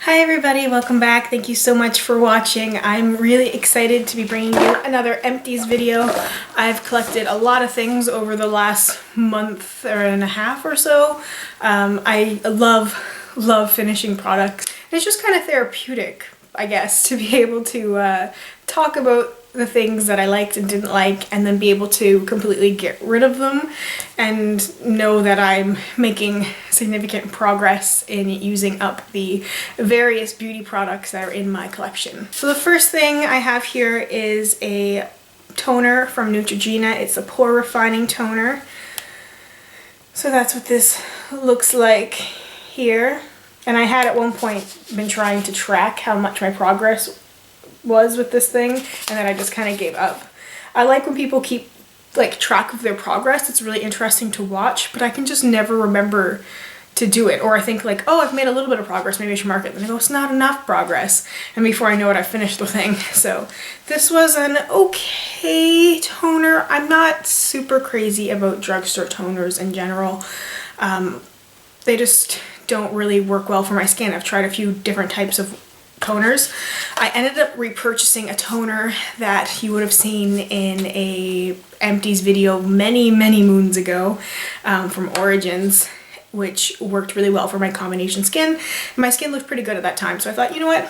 Hi everybody, welcome back. Thank you so much for watching. I'm really excited to be bringing you another Empties video. I've collected a lot of things over the last month and a half or so. I love finishing products. It's just kind of therapeutic, I guess, to be able to talk about the things that I liked and didn't like and then be able to completely get rid of them and know that I'm making significant progress in using up the various beauty products that are in my collection. So the first thing I have here is a toner from Neutrogena. It's a pore refining toner. So that's what this looks like here. And I had at one point been trying to track how much my progress was with this thing, and then I just kind of gave up. I like when people keep track of their progress. It's really interesting to watch, but I can just never remember to do it. Or I think oh, I've made a little bit of progress, maybe I should mark it. Then I go, it's not enough progress. And before I know it, I finished the thing. So this was an okay toner. I'm not super crazy about drugstore toners in general. They just don't really work well for my skin. I've tried a few different types of toners. I ended up repurchasing a toner that you would have seen in a Empties video many moons ago from Origins, which worked really well for my combination skin. My skin looked pretty good at that time, so I thought, you know what,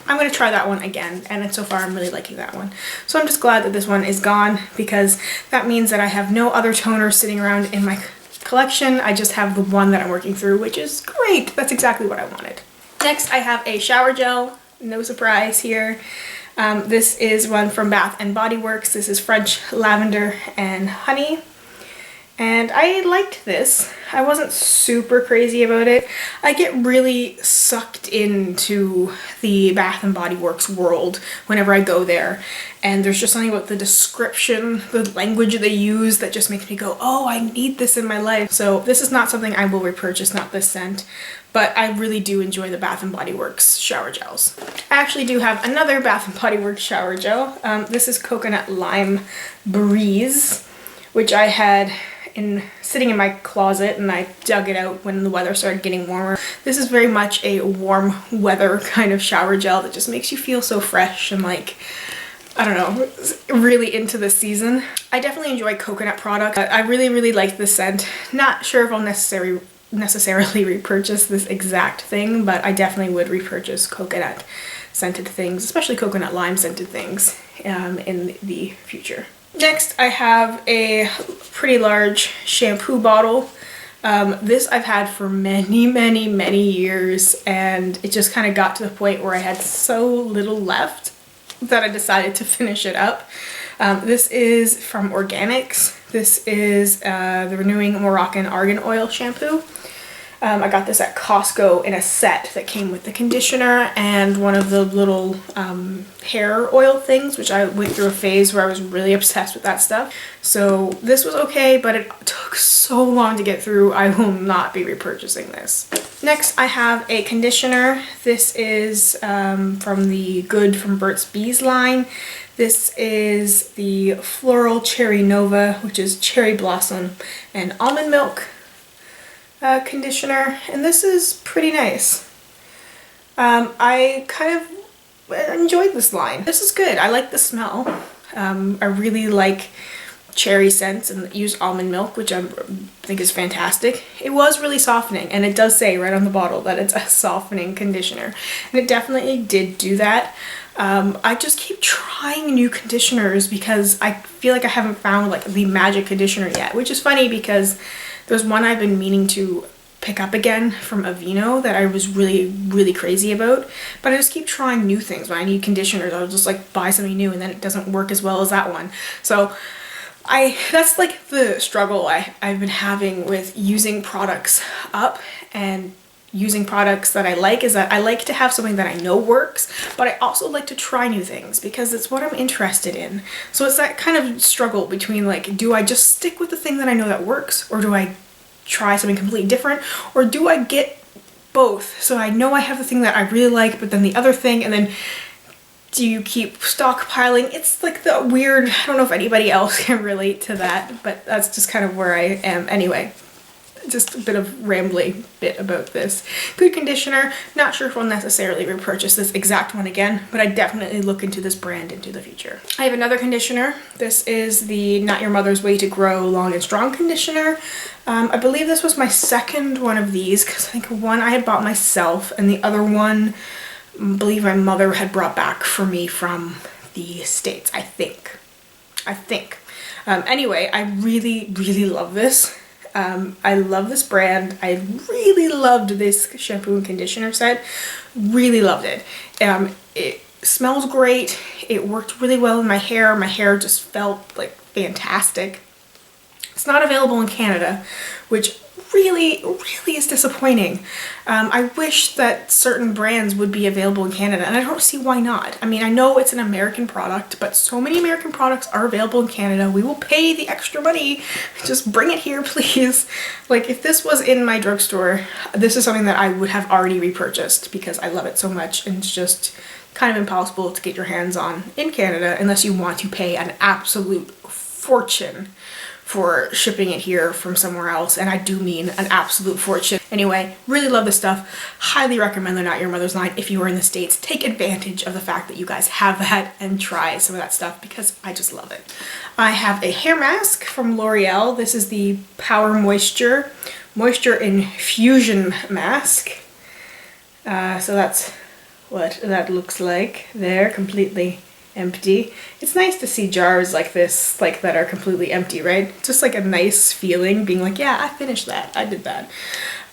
I'm going to try that one again, and so far I'm really liking that one. So I'm just glad that this one is gone, because that means that I have no other toner sitting around in my collection. I just have the one that I'm working through, which is great. That's exactly what I wanted. Next, I have a shower gel. No surprise here. This is one from Bath & Body Works. This is French Lavender and Honey. And I liked this. I wasn't super crazy about it. I get really sucked into the Bath & Body Works world whenever I go there. And there's just something about the description, the language they use that just makes me go, oh, I need this in my life. So this is not something I will repurchase, not this scent. But I really do enjoy the Bath & Body Works shower gels. I actually do have another Bath & Body Works shower gel. This is Coconut Lime Breeze, which I had sitting in my closet, and I dug it out when the weather started getting warmer. This is very much a warm weather kind of shower gel that just makes you feel so fresh and I don't know, really into the season. I definitely enjoy coconut products. I really like the scent. Not sure if I'll necessarily repurchase this exact thing, but I definitely would repurchase coconut scented things, especially coconut lime scented things in the future. Next, I have a pretty large shampoo bottle. This I've had for many years, and it just kind of got to the point where I had so little left that I decided to finish it up. This is from Organics. This is the Renewing Moroccan Argan Oil shampoo. I got this at Costco in a set that came with the conditioner and one of the little hair oil things, which I went through a phase where I was really obsessed with that stuff. So this was okay, but it took so long to get through. I will not be repurchasing this. Next, I have a conditioner. This is from the Good from Burt's Bees line. This is the Floral Cherry Nova, which is cherry blossom and almond milk conditioner, and this is pretty nice. I kind of enjoyed this line. This is good. I like the smell. I really like cherry scents and use almond milk, which I think is fantastic. It was really softening, and it does say right on the bottle that it's a softening conditioner, and it definitely did do that. I just keep trying new conditioners because I feel like I haven't found the magic conditioner yet, which is funny because there's one I've been meaning to pick up again from Aveeno that I was really crazy about, but I just keep trying new things. When I need conditioners, I'll just buy something new, and then it doesn't work as well as that one. So that's the struggle I've been having with using products up and using products that I like, is that I like to have something that I know works, but I also like to try new things because it's what I'm interested in. So it's that kind of struggle between do I just stick with the thing that I know that works, or do I try something completely different, or do I get both? So I know I have the thing that I really like, but then the other thing, and then do you keep stockpiling? It's the weird, I don't know if anybody else can relate to that, but that's just kind of where I am anyway. just a bit of rambling bit about this. Good conditioner. Not sure if I'll necessarily repurchase this exact one again, but I definitely look into this brand into the future. I have another conditioner. This is the Not Your Mother's Way to Grow Long and Strong conditioner. I believe this was my second one of these, because I think one I had bought myself and the other one I believe my mother had brought back for me from the States, I think. Anyway, I really, really love this. I love this brand. I really loved this shampoo and conditioner set. Really loved it. It smells great. It worked really well in my hair. My hair just felt like fantastic. It's not available in Canada, which really is disappointing. I wish that certain brands would be available in Canada, and I don't see why not. I mean, I know it's an American product, but so many American products are available in Canada. We will pay the extra money. Just bring it here, please. Like, if this was in my drugstore, this is something that I would have already repurchased because I love it so much, and it's just kind of impossible to get your hands on in Canada unless you want to pay an absolute fortune for shipping it here from somewhere else, and I do mean an absolute fortune. Anyway, really love this stuff. Highly recommend the Not Your Mother's line if you are in the States. Take advantage of the fact that you guys have that and try some of that stuff because I just love it. I have a hair mask from L'Oreal. This is the Power Moisture Infusion Mask. So that's what that looks like there, completely empty. It's nice to see jars like this, like that are completely empty, right? Just like a nice feeling being like, yeah, I finished that, I did that.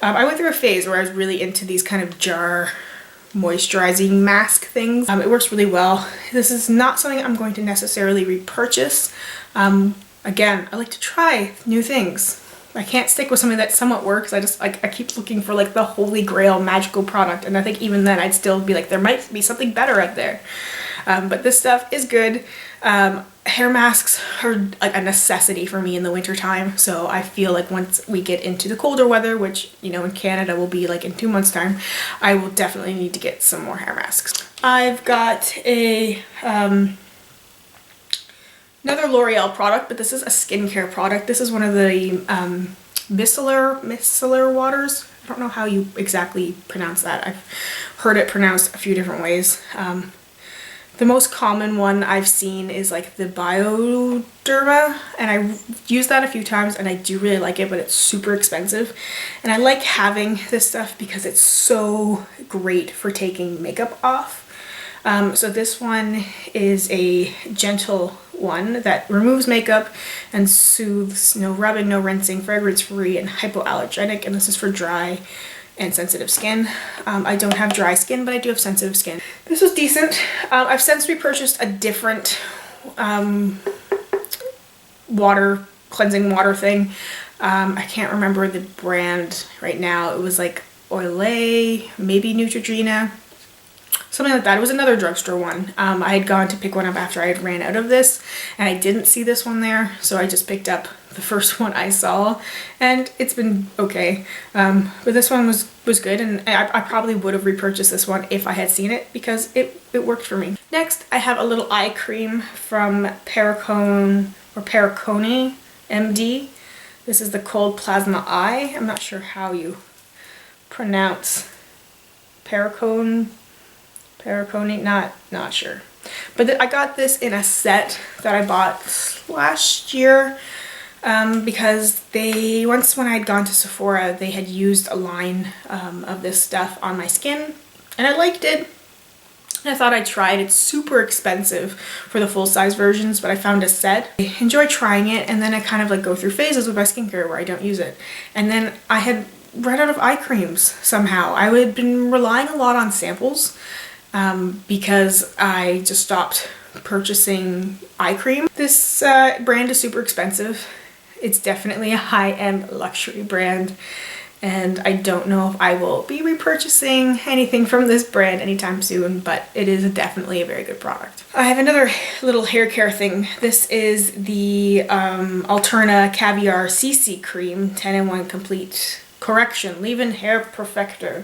I went through a phase where I was really into these kind of jar moisturizing mask things. It works really well. This is not something I'm going to necessarily repurchase. Again, I like to try new things. I can't stick with something that somewhat works. I keep looking for like the holy grail magical product, and I think even then I'd still be like, there might be something better out there. But this stuff is good. Hair masks are like a necessity for me in the winter time, so I feel like once we get into the colder weather, which, you know, in Canada will be like in 2 months time, I will definitely need to get some more hair masks. I've got a another L'Oreal product, but this is a skincare product. This is one of the micellar waters. I don't know how you exactly pronounce that. I've heard it pronounced a few different ways. The most common one I've seen is like the Bioderma, and I used that a few times and I do really like it, but it's super expensive. And I like having this stuff because it's so great for taking makeup off. So this one is a gentle one that removes makeup and soothes, no rubbing, no rinsing, fragrance-free, and hypoallergenic, and this is for dry and sensitive skin. I don't have dry skin, but I do have sensitive skin. This was decent. I've since repurchased a different cleansing water thing. I can't remember the brand right now. It was like Olay, maybe Neutrogena, something like that. It was another drugstore one. I had gone to pick one up after I had ran out of this, and I didn't see this one there, so I just picked up the first one I saw, and it's been okay. But this one was good, and I probably would have repurchased this one if I had seen it because it worked for me. Next, I have a little eye cream from Perricone MD. This is the Cold Plasma Eye. I'm not sure how you pronounce Perricone, not sure. But I got this in a set that I bought last year because once when I had gone to Sephora, they had used a line of this stuff on my skin, and I liked it. And I thought I'd try it. It's super expensive for the full-size versions, but I found a set. I enjoy trying it, and then I kind of like go through phases with my skincare where I don't use it. And then I had run out of eye creams somehow. I had been relying a lot on samples because I just stopped purchasing eye cream. This brand is super expensive. It's definitely a high-end luxury brand, and I don't know if I will be repurchasing anything from this brand anytime soon, but it is definitely a very good product. I have another little hair care thing. This is the Alterna Caviar CC Cream 10-in-1 Complete Correction Leave-In Hair Perfector.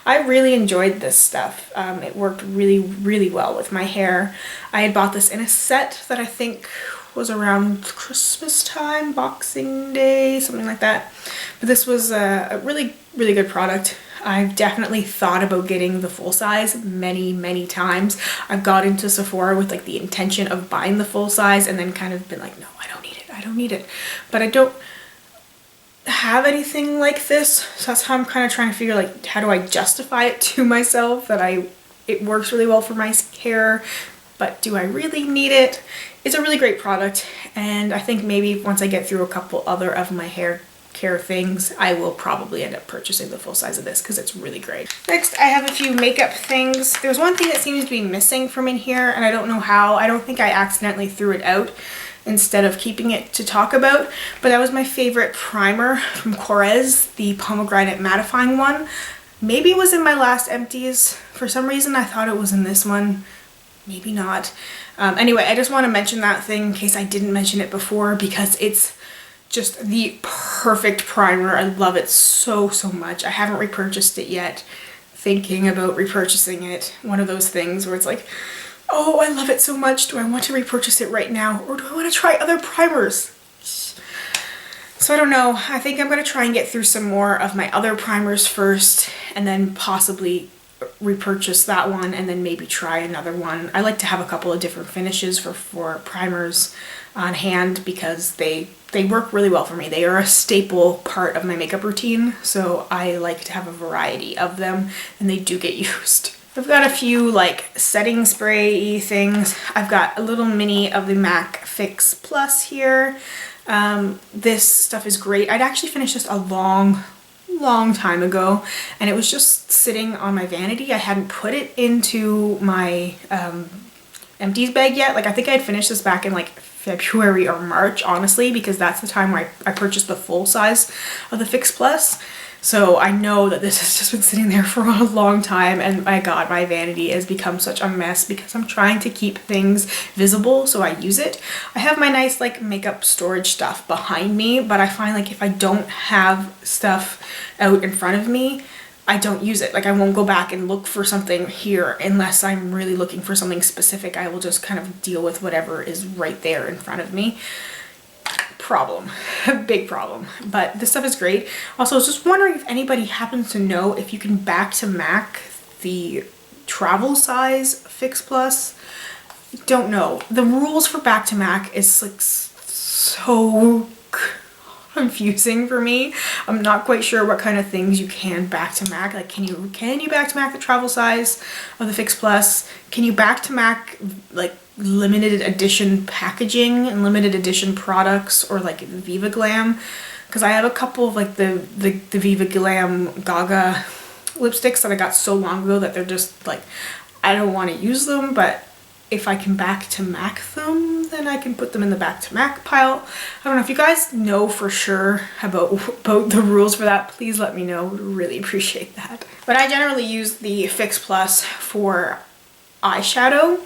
I really enjoyed this stuff. It worked really well with my hair. I had bought this in a set that I think was around Christmas time, Boxing Day, something like that. But this was a really, really good product. I've definitely thought about getting the full size many times. I've got into Sephora with like the intention of buying the full size and then kind of been like, no, I don't need it. I don't need it. But I don't have anything like this. So that's how I'm kind of trying to figure like, how do I justify it to myself that it works really well for my hair, but do I really need it? It's a really great product, and I think maybe once I get through a couple other of my hair care things, I will probably end up purchasing the full size of this because it's really great. Next, I have a few makeup things. There's one thing that seems to be missing from in here, and I don't know how. I don't think I accidentally threw it out instead of keeping it to talk about, but that was my favorite primer from Korres, the pomegranate mattifying one. Maybe it was in my last Empties. For some reason, I thought it was in this one. Maybe not. Anyway, I just want to mention that thing in case I didn't mention it before because it's just the perfect primer. I love it so much. I haven't repurchased it yet. Thinking about repurchasing it. One of those things where it's like, oh, I love it so much. Do I want to repurchase it right now or do I want to try other primers? So I don't know. I think I'm going to try and get through some more of my other primers first and then possibly repurchase that one and then maybe try another one. I like to have a couple of different finishes for primers on hand because they work really well for me. They are a staple part of my makeup routine, so I like to have a variety of them and they do get used. I've got a few like setting spray-y things. I've got a little mini of the MAC Fix Plus here. This stuff is great. I'd actually finished this a long time ago and it was just sitting on my vanity. I hadn't put it into my Empties bag yet. Like I think I'd finished this back in like February or March, honestly, because that's the time where I purchased the full size of the Fix Plus. So I know that this has just been sitting there for a long time and my god, my vanity has become such a mess because I'm trying to keep things visible so I use it. I have my nice like makeup storage stuff behind me, but I find like if I don't have stuff out in front of me, I don't use it. Like I won't go back and look for something here unless I'm really looking for something specific. I will just kind of deal with whatever is right there in front of me. Problem. Big problem. But this stuff is great. Also, I was just wondering if anybody happens to know if you can back to MAC the travel size Fix Plus. Don't know. The rules for back to MAC is like so confusing for me. I'm not quite sure what kind of things you can back to MAC. Like can you back to MAC the travel size of the Fix Plus? Can you back to MAC like limited edition packaging and limited edition products or like Viva Glam? Because I have a couple of like the Viva Glam Gaga lipsticks that I got so long ago that they're just like, I don't want to use them, but if I can back to MAC them, then I can put them in the back to MAC pile. I don't know if you guys know for sure about the rules for that, please let me know. Would really appreciate that. But I generally use the Fix Plus for eyeshadow.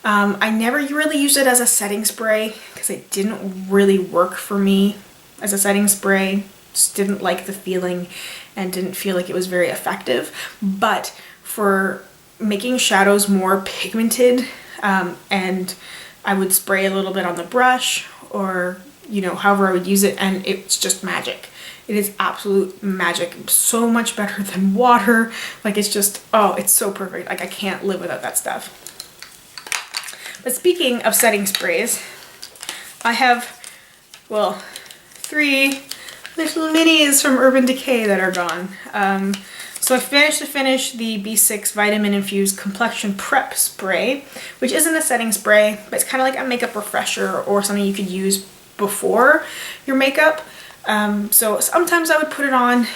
I never really used it as a setting spray because it didn't really work for me as a setting spray. Just didn't like the feeling and didn't feel like it was very effective. But for making shadows more pigmented, and I would spray a little bit on the brush or, you know, however I would use it, and it's just magic. It is absolute magic. So much better than water. Like it's just, oh, it's so perfect. Like I can't live without that stuff. But speaking of setting sprays, I have, well, 3 little minis from Urban Decay that are gone. So I finished the B6 Vitamin Infused Complexion Prep Spray, which isn't a setting spray, but it's kind of like a makeup refresher or something you could use before your makeup. So sometimes I would put it on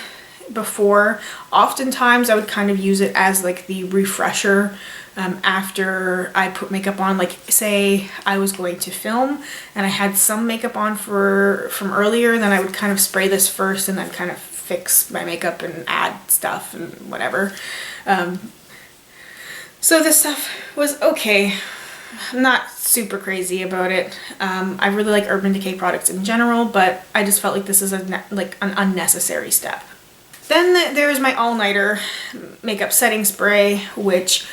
before. Oftentimes I would kind of use it as like the refresher after I put makeup on. Like say I was going to film and I had some makeup on from earlier, then I would kind of spray this first and then kind of fix my makeup and add stuff and whatever. So this stuff was okay. I'm not super crazy about it. I really like Urban Decay products in general, but I just felt like this is an unnecessary step. Then there is my all-nighter makeup setting spray, which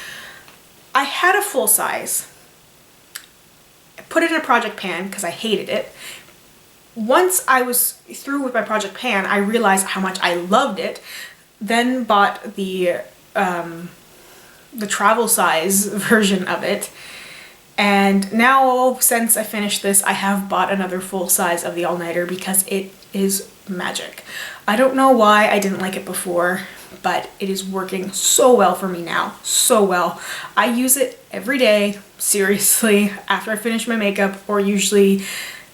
I had a full size. put it in a project pan because I hated it. Once I was through with my project pan, I realized how much I loved it. Then bought the travel size version of it. And now, since I finished this, I have bought another full size of the all-nighter because it is magic. I don't know why I didn't like it before, but it is working so well for me now. So well. I use it every day, seriously, after I finish my makeup, or usually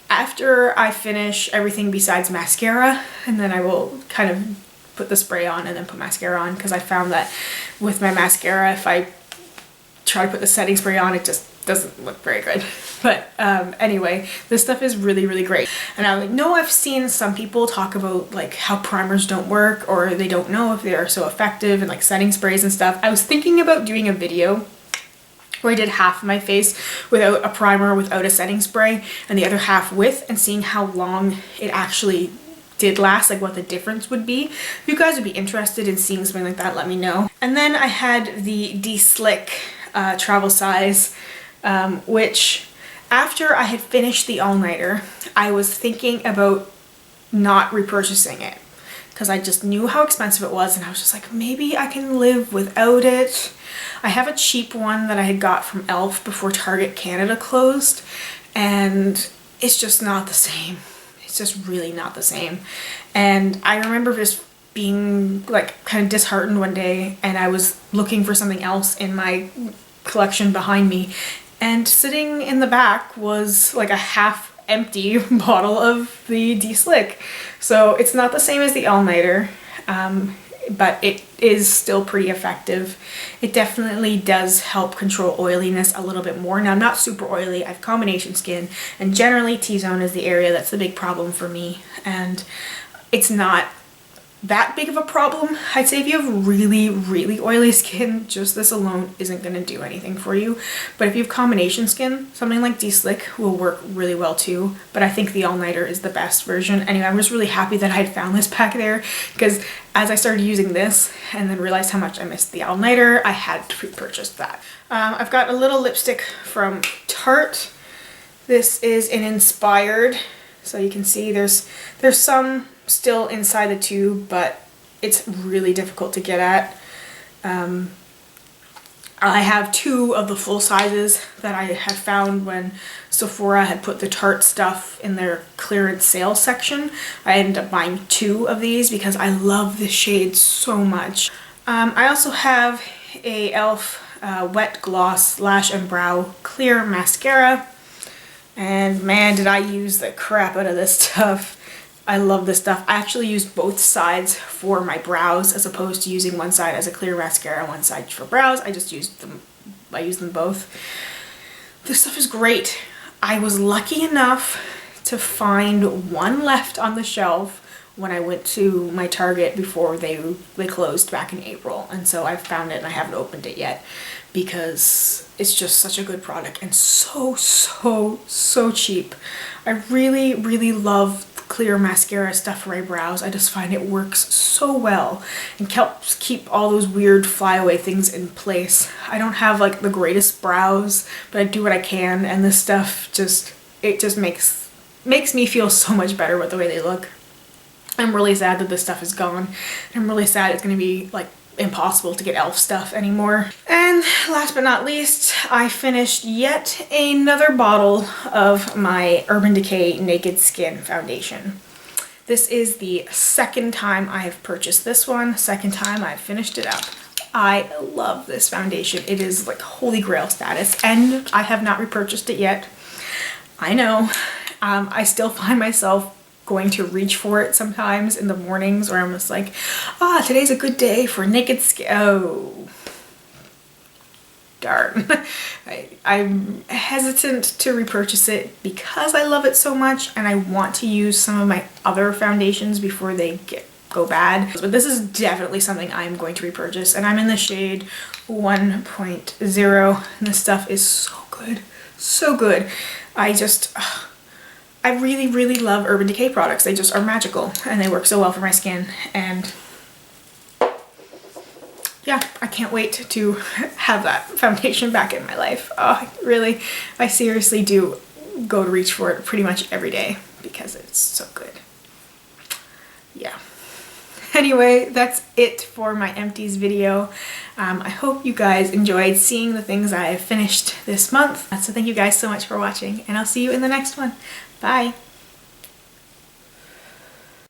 after I finish everything besides mascara, and then I will kind of put the spray on and then put mascara on, because I found that with my mascara, if I try to put the setting spray on, it just doesn't look very good. But anyway, this stuff is really, really great. And I know I've seen some people talk about like how primers don't work, or they don't know if they are so effective, and like setting sprays and stuff. I was thinking about doing a video where I did half of my face without a primer, without a setting spray, and the other half with, and seeing how long it actually did last, like what the difference would be. If you guys would be interested in seeing something like that, let me know. And then I had the D-Slick travel size, which after I had finished the all-nighter, I was thinking about not repurchasing it because I just knew how expensive it was, and I was just like, maybe I can live without it. I have a cheap one that I had got from Elle before Target Canada closed, and it's just not the same. It's just really not the same. And I remember just being like kind of disheartened one day, and I was looking for something else in my collection behind me, and sitting in the back was like a half empty bottle of the D-Slick. So it's not the same as the all-nighter, but it is still pretty effective. It definitely does help control oiliness a little bit more. Now, I'm not super oily, I have combination skin, and generally T-zone is the area that's the big problem for me, and it's not that big of a problem. I'd say if you have really, really oily skin, just this alone isn't going to do anything for you. But if you have combination skin, something like D-Slick will work really well too. But I think the all-nighter is the best version. Anyway, I'm just really happy that I had found this back there, because as I started using this and then realized how much I missed the all-nighter, I had to purchase that. I've got a little lipstick from Tarte. This is an Inspired. So you can see there's some still inside the tube, but it's really difficult to get at. I have two of the full sizes that I had found when Sephora had put the Tarte stuff in their clearance sale section. I ended up buying two of these because I love this shade so much. I also have a e.l.f. Wet Gloss Lash and Brow Clear Mascara. And man, did I use the crap out of this stuff. I love this stuff. I actually use both sides for my brows as opposed to using one side as a clear mascara, one side for brows. I use them both. This stuff is great. I was lucky enough to find one left on the shelf when I went to my Target before they closed back in April. And so I found it and I haven't opened it yet because it's just such a good product and so cheap. I really, really love clear mascara stuff for my brows. I just find it works so well and helps keep all those weird flyaway things in place. I don't have like the greatest brows, but I do what I can, and this stuff just makes me feel so much better with the way they look. I'm really sad that this stuff is gone. I'm really sad it's gonna be like impossible to get e.l.f. stuff anymore. And last but not least, I finished yet another bottle of my Urban Decay Naked Skin foundation. This is the second time I have purchased this one, second time I've finished it up. I love this foundation. It is like holy grail status, and I have not repurchased it yet. I know. I still find myself going to reach for it sometimes in the mornings, where I'm just like, today's a good day for naked skin. Oh, darn. I'm hesitant to repurchase it because I love it so much and I want to use some of my other foundations before they go bad. But this is definitely something I'm going to repurchase, and I'm in the shade 1.0, and this stuff is so good. So good. I really, really love Urban Decay products. They just are magical and they work so well for my skin, and yeah, I can't wait to have that foundation back in my life. Oh, really, I seriously do go to reach for it pretty much every day because it's so good. Yeah. Anyway, that's it for my Empties video. I hope you guys enjoyed seeing the things I have finished this month. So thank you guys so much for watching, and I'll see you in the next one. Bye!